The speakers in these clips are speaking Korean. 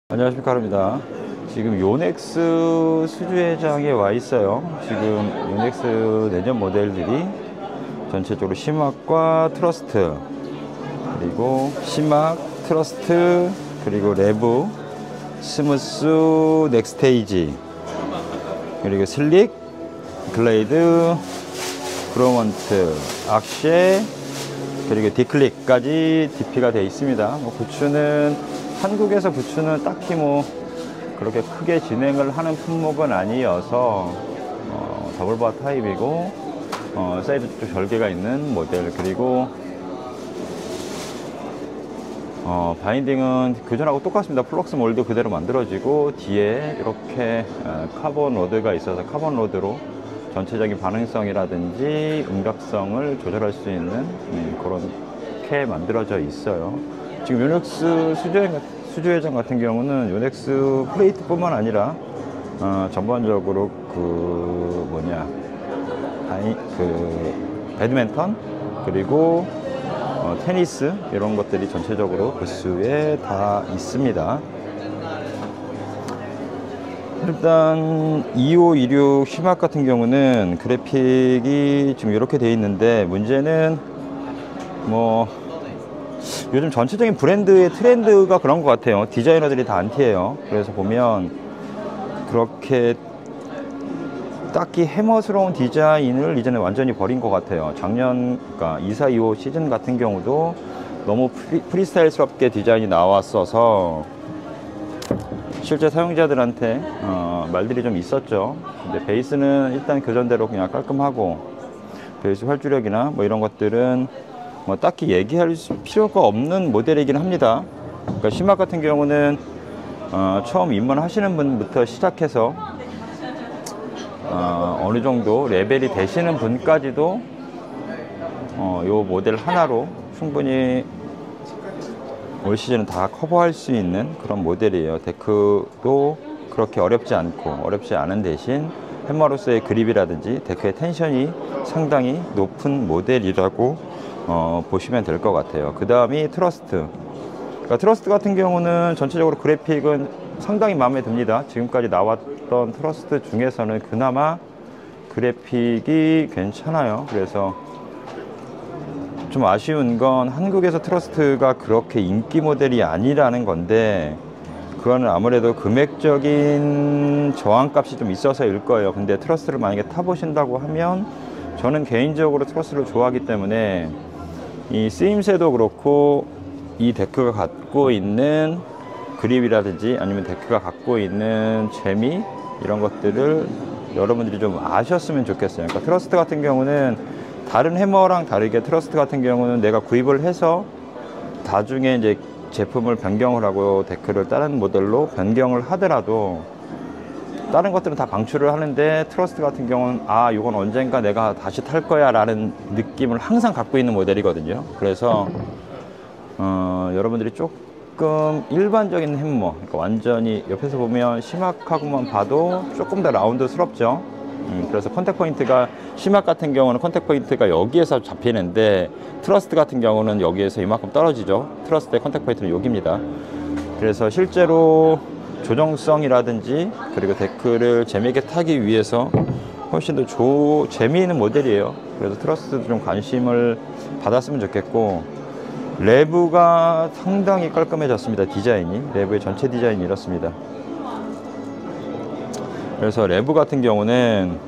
안녕하십니까, 하루입니다. 지금 요넥스 수주회장에 와 있어요. 지금 요넥스 내년 모델들이 전체적으로 시막과 트러스트, 그리고 시막, 트러스트, 그리고 레브, 스무스, 넥스테이지, 그리고 슬릭, 글레이드, 브로먼트, 악쉐, 그리고 디클릭까지 DP가 되어 있습니다. 부츠는 한국에서 부츠는 딱히 그렇게 크게 진행을 하는 품목은 아니어서 더블바 타입이고 사이드 쪽 절개가 있는 모델, 그리고 바인딩은 그전하고 똑같습니다. 플럭스 몰드 그대로 만들어지고 뒤에 이렇게 카본 로드가 있어서 카본 로드로 전체적인 반응성이라든지 응답성을 조절할 수 있는 그렇게 만들어져 있어요. 지금 요넥스 수주회장 같은 경우는 요넥스 플레이트 뿐만 아니라 전반적으로 배드민턴, 그리고 테니스, 이런 것들이 전체적으로 부스에 다 있습니다. 일단 2526 시막 같은 경우는 그래픽이 지금 이렇게 되어 있는데, 문제는 요즘 전체적인 브랜드의 트렌드가 그런 것 같아요. 디자이너들이 다 안티예요. 그래서 보면 그렇게 딱히 해머스러운 디자인을 이제는 완전히 버린 것 같아요. 작년, 그러니까 2425 시즌 같은 경우도 너무 프리스타일스럽게 디자인이 나왔어서 실제 사용자들한테 말들이 좀 있었죠. 근데 베이스는 일단 그전대로 그냥 깔끔하고, 베이스 활주력이나 이런 것들은 딱히 얘기할 필요가 없는 모델이긴 합니다. 그러니까 시막 같은 경우는 처음 입문하시는 분부터 시작해서 어느 정도 레벨이 되시는 분까지도 요 모델 하나로 충분히 올 시즌은 다 커버할 수 있는 그런 모델이에요. 데크도 그렇게 어렵지 않은 대신 햄머로서의 그립이라든지 데크의 텐션이 상당히 높은 모델이라고 보시면 될 것 같아요. 그 다음이 트러스트. 그러니까 트러스트 같은 경우는 전체적으로 그래픽은 상당히 마음에 듭니다. 지금까지 나왔던 트러스트 중에서는 그나마 그래픽이 괜찮아요. 그래서 좀 아쉬운 건 한국에서 트러스트가 그렇게 인기 모델이 아니라는 건데, 그거는 아무래도 금액적인 저항값이 좀 있어서일 거예요. 근데 트러스트를 만약에 타보신다고 하면, 저는 개인적으로 트러스트를 좋아하기 때문에 이 쓰임새도 그렇고 이 데크가 갖고 있는 그립이라든지 아니면 데크가 갖고 있는 재미, 이런 것들을 여러분들이 좀 아셨으면 좋겠어요. 그러니까 트러스트 같은 경우는 다른 해머랑 다르게, 트러스트 같은 경우는 내가 구입을 해서 나중에 이제 제품을 변경을 하고 데크를 다른 모델로 변경을 하더라도 다른 것들은 다 방출을 하는데, 트러스트 같은 경우는 이건 언젠가 내가 다시 탈 거야 라는 느낌을 항상 갖고 있는 모델이거든요. 그래서 여러분들이 조금 일반적인 햄머, 그러니까 완전히 옆에서 보면 시막하고만 봐도 조금 더 라운드스럽죠. 그래서 컨택 포인트가, 시막 같은 경우는 컨택 포인트가 여기에서 잡히는데, 트러스트 같은 경우는 여기에서 이만큼 떨어지죠. 트러스트의 컨택 포인트는 여기입니다. 그래서 실제로 조정성이라든지 그리고 데크를 재미있게 타기 위해서 훨씬 더 재미있는 모델이에요. 그래서 트러스트도 좀 관심을 받았으면 좋겠고, 레브가 상당히 깔끔해졌습니다. 디자인이, 레브의 전체 디자인이 이렇습니다. 그래서 레브 같은 경우는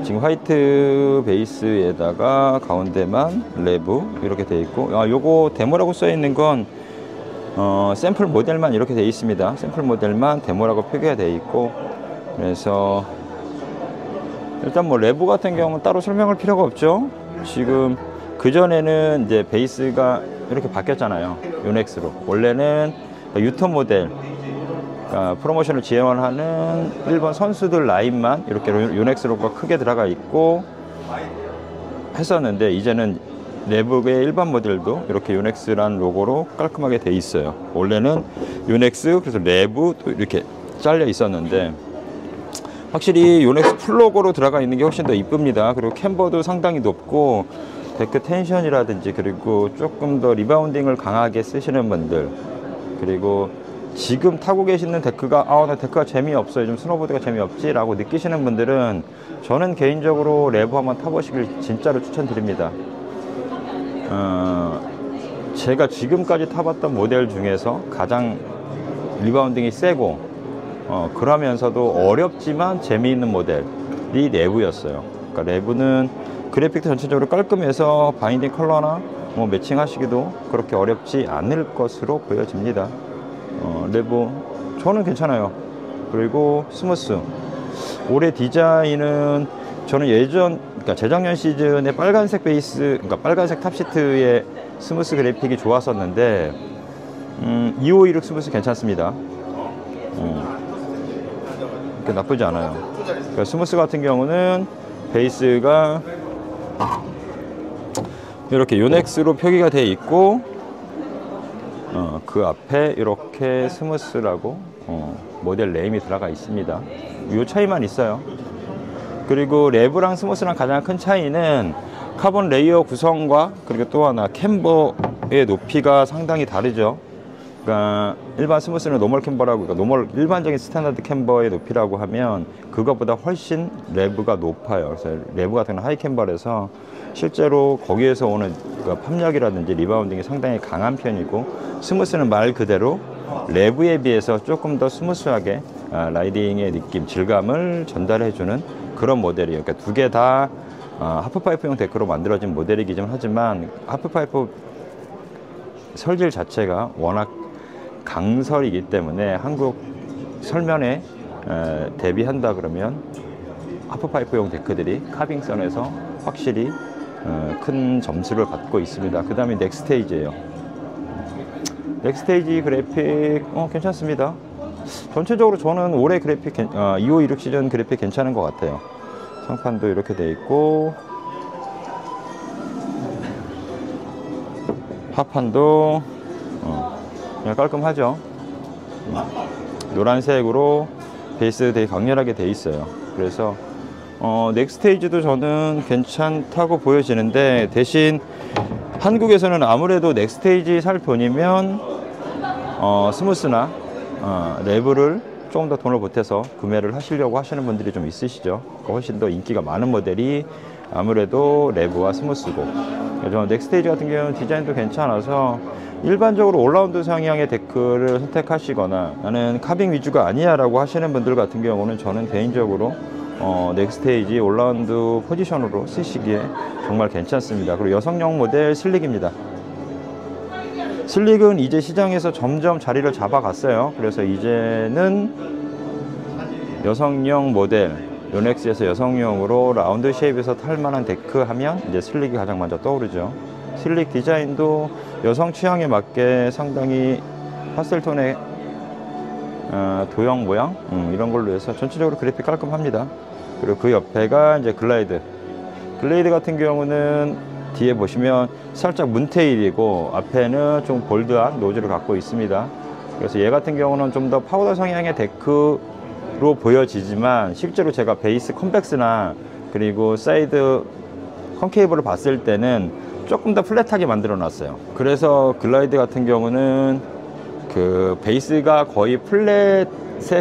지금 화이트 베이스에다가 가운데만 레브 이렇게 되어 있고, 요거 데모라고 써 있는 건 샘플 모델만 이렇게 되어 있습니다. 샘플 모델만 데모라고 표기가 되어 있고, 그래서 일단 레브 같은 경우는 따로 설명할 필요가 없죠. 지금 그전에는 이제 베이스가 이렇게 바뀌었잖아요. 요넥스로. 원래는 유턴 모델, 그러니까 프로모션을 지원하는 일본 선수들 라인만 이렇게 요넥스로가 크게 들어가 있고 했었는데, 이제는 레브의 일반 모델도 이렇게 요넥스란 로고로 깔끔하게 돼 있어요. 원래는 요넥스, 그래서 레브 또 이렇게 잘려 있었는데, 확실히 요넥스 풀로고로 들어가 있는 게 훨씬 더 이쁩니다. 그리고 캠버도 상당히 높고, 데크 텐션이라든지 그리고 조금 더 리바운딩을 강하게 쓰시는 분들, 그리고 지금 타고 계시는 데크가 나 데크가 재미없어요, 좀 스노보드가 재미없지 라고 느끼시는 분들은 저는 개인적으로 레브 한번 타보시길 진짜로 추천드립니다. 제가 지금까지 타봤던 모델 중에서 가장 리바운딩이 세고 그러면서도 어렵지만 재미있는 모델이 레브였어요. 그러니까 레브는 그래픽도 전체적으로 깔끔해서 바인딩 컬러나 뭐 매칭하시기도 그렇게 어렵지 않을 것으로 보여집니다. 레브 저는 괜찮아요. 그리고 스무스. 올해 디자인은 저는 그러니까 재작년 시즌에 빨간색 베이스, 그러니까 빨간색 탑시트의 스무스 그래픽이 좋았었는데 2526 스무스 괜찮습니다. 나쁘지 않아요. 그러니까 스무스 같은 경우는 베이스가 이렇게 요넥스로 표기가 되어 있고 그 앞에 이렇게 스무스라고 모델 네임이 들어가 있습니다. 이 차이만 있어요. 그리고 레브랑 스무스랑 가장 큰 차이는 카본 레이어 구성과 그리고 또 하나 캠버의 높이가 상당히 다르죠. 그러니까 일반 스무스는 노멀 캠버라고, 그러니까 일반적인 스탠다드 캠버의 높이라고 하면 그것보다 훨씬 레브가 높아요. 그래서 레브 같은 경우는 하이 캠버라서 실제로 거기에서 오는 그 팝력이라든지 리바운딩이 상당히 강한 편이고, 스무스는 말 그대로 레브에 비해서 조금 더 스무스하게 라이딩의 느낌, 질감을 전달해주는 그런 모델이에요. 그러니까 두 개 다 하프파이프용 데크로 만들어진 모델이긴 하지만 하프파이프 설질 자체가 워낙 강설이기 때문에 한국 설면에 대비한다 그러면 하프파이프용 데크들이 카빙선에서 확실히 큰 점수를 받고 있습니다. 그 다음에 넥스테이지예요. 넥스테이지 그래픽 괜찮습니다. 전체적으로 저는 올해 그래픽 2526 시즌 그래픽 괜찮은 것 같아요. 상판도 이렇게 돼 있고 하판도 그냥 깔끔하죠. 노란색으로 베이스 되게 강렬하게 돼 있어요. 그래서 넥스테이지도 저는 괜찮다고 보여지는데, 대신 한국에서는 아무래도 넥스테이지 살 돈이면 스무스나 레브를 조금 더 돈을 보태서 구매를 하시려고 하시는 분들이 좀 있으시죠. 훨씬 더 인기가 많은 모델이 아무래도 레브와 스무스고, 저는 넥스테이지 같은 경우는 디자인도 괜찮아서 일반적으로 올라운드 상향의 데크를 선택하시거나 나는 카빙 위주가 아니야 라고 하시는 분들 같은 경우는 저는 개인적으로 넥스테이지 올라운드 포지션으로 쓰시기에 정말 괜찮습니다. 그리고 여성용 모델 슬릭입니다. 슬릭은 이제 시장에서 점점 자리를 잡아갔어요. 그래서 이제는 여성용 모델, 요넥스에서 여성용으로 라운드 쉐입에서 탈만한 데크 하면 이제 슬릭이 가장 먼저 떠오르죠. 슬릭 디자인도 여성 취향에 맞게 상당히 파스텔톤의 도형 모양 이런 걸로 해서 전체적으로 그래픽 깔끔합니다. 그리고 그 옆에가 이제 글라이드 같은 경우는 뒤에 보시면 살짝 문테일이고 앞에는 좀 볼드한 노즐을 갖고 있습니다. 그래서 얘 같은 경우는 좀 더 파우더 성향의 데크로 보여지지만 실제로 제가 베이스 컴팩스나 그리고 사이드 컨케이브를 봤을 때는 조금 더 플랫하게 만들어 놨어요. 그래서 글라이드 같은 경우는 그 베이스가 거의 플랫에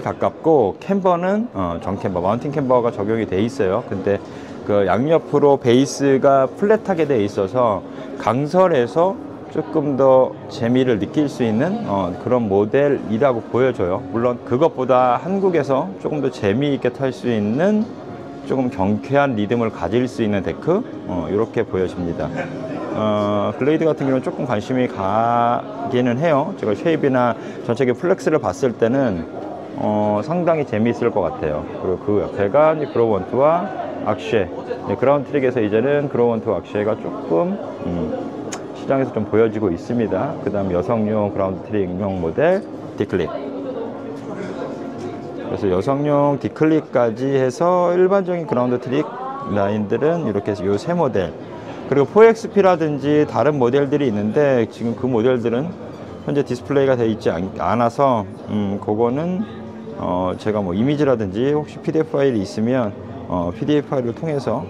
가깝고 캠버는 정캠버, 마운틴 캠버가 적용이 돼 있어요. 근데 그 양옆으로 베이스가 플랫하게 돼 있어서 강설에서 조금 더 재미를 느낄 수 있는 그런 모델이라고 보여져요. 물론 그것보다 한국에서 조금 더 재미있게 탈 수 있는 조금 경쾌한 리듬을 가질 수 있는 데크 이렇게 보여집니다. 글레이드 같은 경우는 조금 관심이 가기는 해요. 제가 쉐입이나 전체적인 플렉스를 봤을 때는 상당히 재미있을 것 같아요. 그리고 그 옆에가 그로우원투와 악쉐, 그라운드 트릭에서 이제는 그로우원투와 악쉐가 조금 시장에서 좀 보여지고 있습니다. 그 다음 여성용 그라운드 트릭용 모델 디클립. 그래서 여성용 디클립까지 해서 일반적인 그라운드 트릭 라인들은 이렇게 해서 이 세 모델, 그리고 4XP라든지 다른 모델들이 있는데 지금 그 모델들은 현재 디스플레이가 되어 있지 않아서 그거는 제가 뭐 이미지라든지 혹시 PDF 파일이 있으면 PDF 파일을 통해서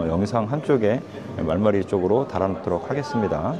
영상 한쪽에 말머리 쪽으로 달아놓도록 하겠습니다.